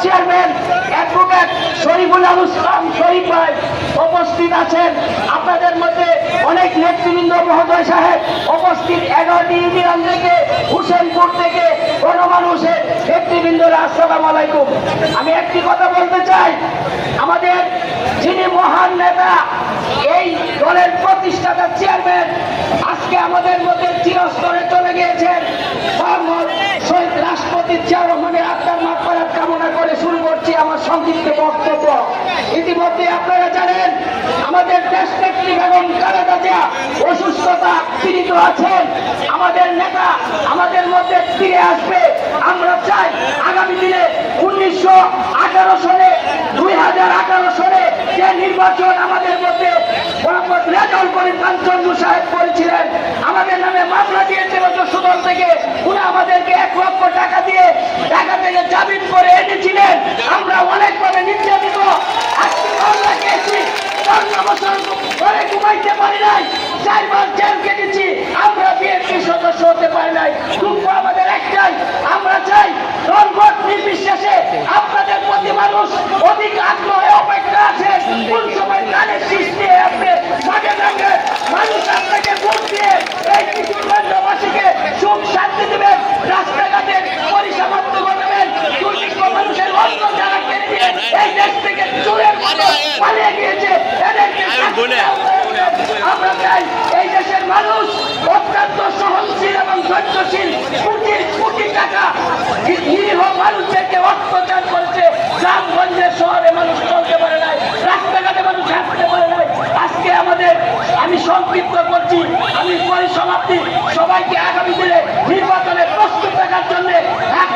Chairman advocate Shariful Islam শরীফ ভাই উপস্থিত আছেন। আপনাদের মধ্যে অনেক নেতৃবৃন্দ মহোদয় সাহেব উপস্থিত, 11টি ইউনিয়ন থেকে, হুসেনপুর থেকে গণমানুষের নেতৃবৃন্দরা, আসসালামু আলাইকুম। আমি একটি কথা বলতে চাই, আমাদের যিনি মহান নেতা, এই দলের প্রতিষ্ঠাতা চেয়ারম্যান, আজকে আমাদের মধ্যে চিরস্তরে চলে গিয়েছেন, শহীদ রাষ্ট্রপতি জিয়াউর রহমানের আত্মার মাগফিরাত কামনা করে শুরু করছি আমার সংক্ষিপ্ত বক্তব্য। ইতিমধ্যে আপনারা জানেন আমাদের দেশনেত্রী বেগম খালেদা জিয়া অসুস্থতা পীড়িত আছেন। আমাদের নেতা আমাদের মধ্যে ফিরে আসবে। আমরা চাই আগামী দিনে 1918 সালে 2018 সালে যে নির্বাচন আমাদের মধ্যে রেজাউল করিম কাঞ্চনজু সাহেব করেছিলেন, আমাদের নামে মামলা দিয়েছিল যশোদল থেকে, উনি আমাদেরকে 1 লক্ষ টাকা দিয়ে ঢাকা থেকে জামিন করে এনেছিলেন। আমরা অনেকভাবে নির্যাতিত, আজকে মামলা খেয়েছি, 15 বছর ধরে ঘুমাইতে পারি নাই, 4 মাস জেল কেটেছি, আমরা বিএনপির সদস্য হতে পারি নাই। দুঃখ আমাদের একটাই, আমরা চাই দলমত নির্বিশেষে আপনাদের প্রতি মানুষ অধিক আগ্রহে অপেক্ষা আছে। কোন সময় কানের শীষ নিয়ে আপনি মাঠে নামবেন, মানুষ আপনাকে ভোট দিয়ে এই কিশোরগঞ্জবাসীকে সুখ শান্তি দেবেন, রাস্তাঘাটের পরিষেবা করবেন, দুর্ভিক্ষ মানুষের অন্ন যারা কেড়ে নিয়ে এই দেশ থেকে চোরের মতো পালিয়ে গিয়েছে, এদেরকে আমরা চাই এই দেশের মানুষ অত্যন্ত সহনশীল এবং ধৈর্যশীল। কোটি টাকা নিরীহ মানুষদেরকে অত্যাচার করেছে, গ্রামগঞ্জের শহরে মানুষ চলতে পারে নাই, রাস্তাঘাটে মানুষ হাঁটতে পারে নাই। আজকে আমাদের, আমি সংক্ষিপ্ত করছি, আমি পরিসমাপ্তি, সবাইকে আগামী দিনে নির্বাচনে প্রস্তুত থাকার জন্য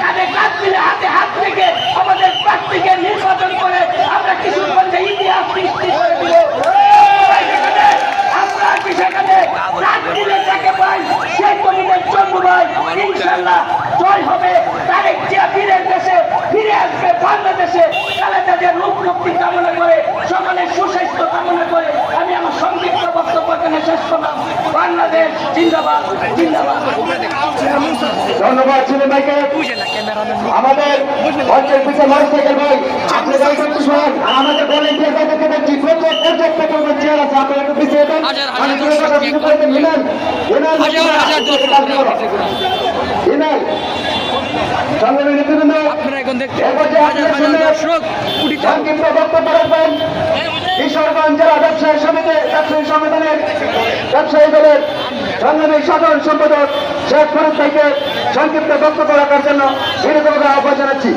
কাঁধে কাঁধ মিলে হাতে হাত রেখে আমাদের প্রার্থীকে নির্বাচন করে আমরা কিশোরগঞ্জে ইতিহাস সৃষ্টি করে দিব। আমরা কি সেখানে যাকে পাই সেই কমিটির জন্ম পাই, ইনশাল্লাহ জয় হবে। তারেক জিয়া বীরের দেশে ফিরে আসবে বাংলাদেশে। খালেদা জিয়ার রূপ মুক্তি কামনা করে, সকলের সুস্বাস্থ্য কামনা করে আমি আমার সংক্ষিপ্ত বক্তব্য এখানে শেষ করলাম। বাংলাদেশ জিন্দাবাদ, জিন্দাবাদ। ধন্যবাদ ছিলেন ভাইকে। আমাদের মঞ্চের পিছিয়ে মানুষ থেকে ভাই আপনি যাই করতে শোনেন, আমাদের ভলেন্টিয়ার থেকে দেখছি পর্যটক চেয়ার আছে, আপনি একটু পিছিয়ে দেন, মানে কিছু করে মিলেন সংগ্রামী নেতৃবৃন্দ, সংক্ষিপ্ত বক্তব্য রাখবেন কিশোরগঞ্জ জেলা ব্যবসায়ী সমিতি, ব্যবসায়ী সংগঠনের ব্যবসায়ী দলের সংগ্রামী সাধারণ সম্পাদক শেখ ফরিদ ভাইকে সংক্ষিপ্ত বক্তব্য রাখার জন্য বিনীতভাবে আহ্বান জানাচ্ছি।